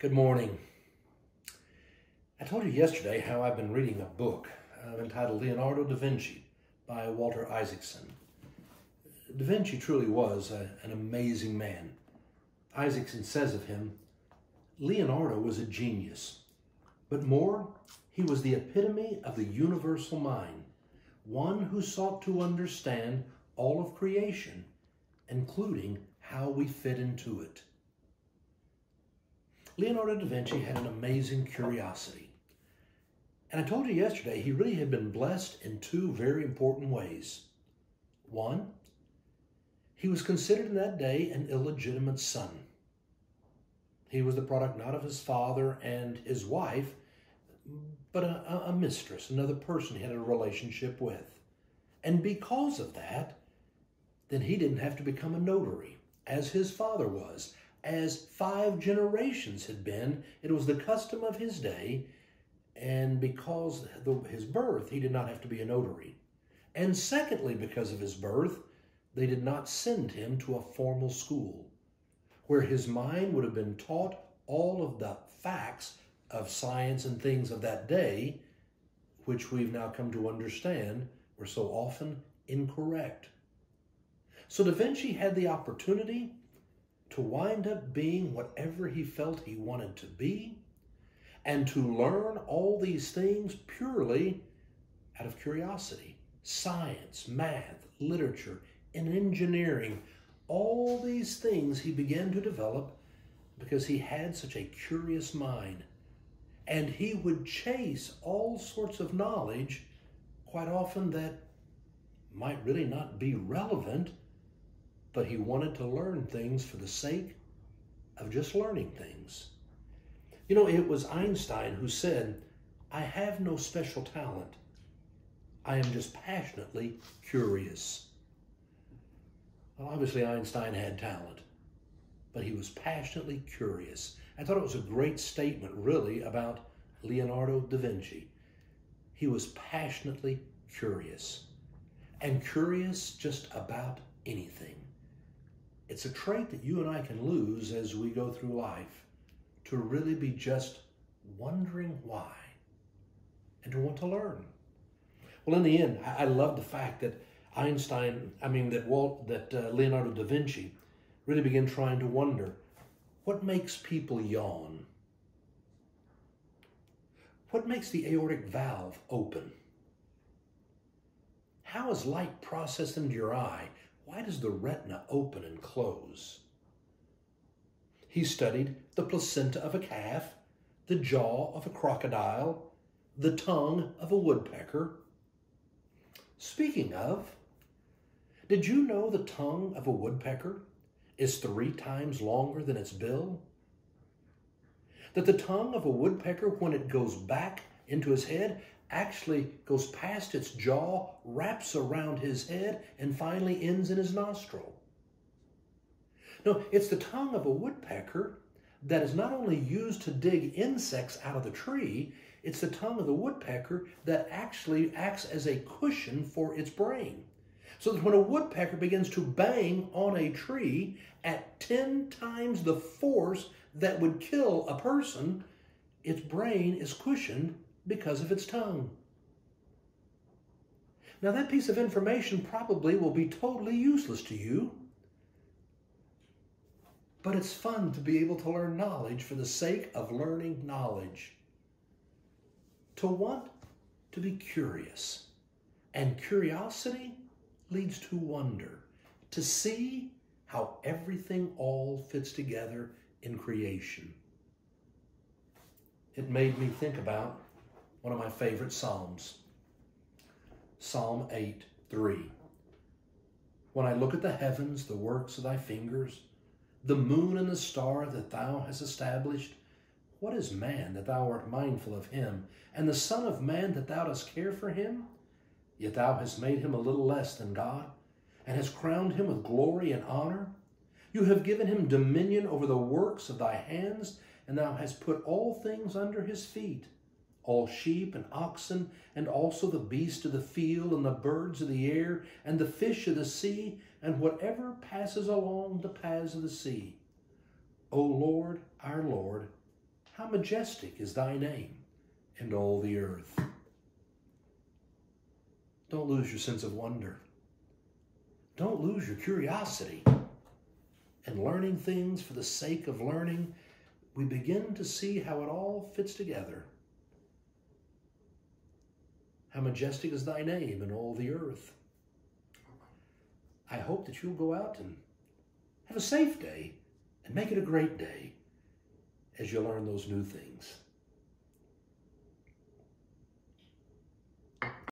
Good morning. I told you yesterday how I've been reading a book entitled Leonardo Da Vinci by Walter Isaacson. Da Vinci truly was an amazing man. Isaacson says of him, Leonardo was a genius, but more, he was the epitome of the universal mind, one who sought to understand all of creation, including how we fit into it. Leonardo da Vinci had an amazing curiosity. And I told you yesterday, he really had been blessed in two very important ways. One, he was considered in that day an illegitimate son. He was the product not of his father and his wife, but a mistress, another person he had a relationship with. And because of that, then he didn't have to become a notary, as his father was. As 5 generations had been, it was the custom of his day, and because of his birth, he did not have to be a notary. And secondly, because of his birth, they did not send him to a formal school, where his mind would have been taught all of the facts of science and things of that day, which we've now come to understand were so often incorrect. So Da Vinci had the opportunity to wind up being whatever he felt he wanted to be, and to learn all these things purely out of curiosity. Science, math, literature, and engineering, all these things he began to develop because he had such a curious mind. And he would chase all sorts of knowledge, quite often that might really not be relevant, but he wanted to learn things for the sake of just learning things. You know, it was Einstein who said, I have no special talent. I am just passionately curious. Well, obviously Einstein had talent, but he was passionately curious. I thought it was a great statement, really, about Leonardo da Vinci. He was passionately curious, and curious just about anything. It's a trait that you and I can lose as we go through life, to really be just wondering why and to want to learn. Well, in the end, I love the fact that Leonardo da Vinci really began trying to wonder, what makes people yawn? What makes the aortic valve open? How is light processed into your eye? Why does the retina open and close? He studied the placenta of a calf, the jaw of a crocodile, the tongue of a woodpecker. Speaking of, did you know the tongue of a woodpecker is 3 times longer than its bill? That the tongue of a woodpecker, when it goes back into his head, actually goes past its jaw, wraps around his head, and finally ends in his nostril. No, it's the tongue of a woodpecker that is not only used to dig insects out of the tree, it's the tongue of the woodpecker that actually acts as a cushion for its brain. So that when a woodpecker begins to bang on a tree at 10 times the force that would kill a person, its brain is cushioned because of its tongue. Now that piece of information probably will be totally useless to you, but it's fun to be able to learn knowledge for the sake of learning knowledge. To want to be curious, and curiosity leads to wonder, to see how everything all fits together in creation. It made me think about one of my favorite Psalms, Psalm 8:3. When I look at the heavens, the works of thy fingers, the moon and the star that thou hast established, what is man that thou art mindful of him, and the son of man that thou dost care for him? Yet thou hast made him a little less than God, and hast crowned him with glory and honor. You have given him dominion over the works of thy hands, and thou hast put all things under his feet, all sheep and oxen, and also the beasts of the field, and the birds of the air, and the fish of the sea, and whatever passes along the paths of the sea. O Lord, our Lord, How majestic is thy name in all the earth. Don't lose your sense of wonder. Don't lose your curiosity. And learning things for the sake of learning, we begin to see how it all fits together. How majestic is thy name in all the earth. I hope that you'll go out and have a safe day and make it a great day as you learn those new things.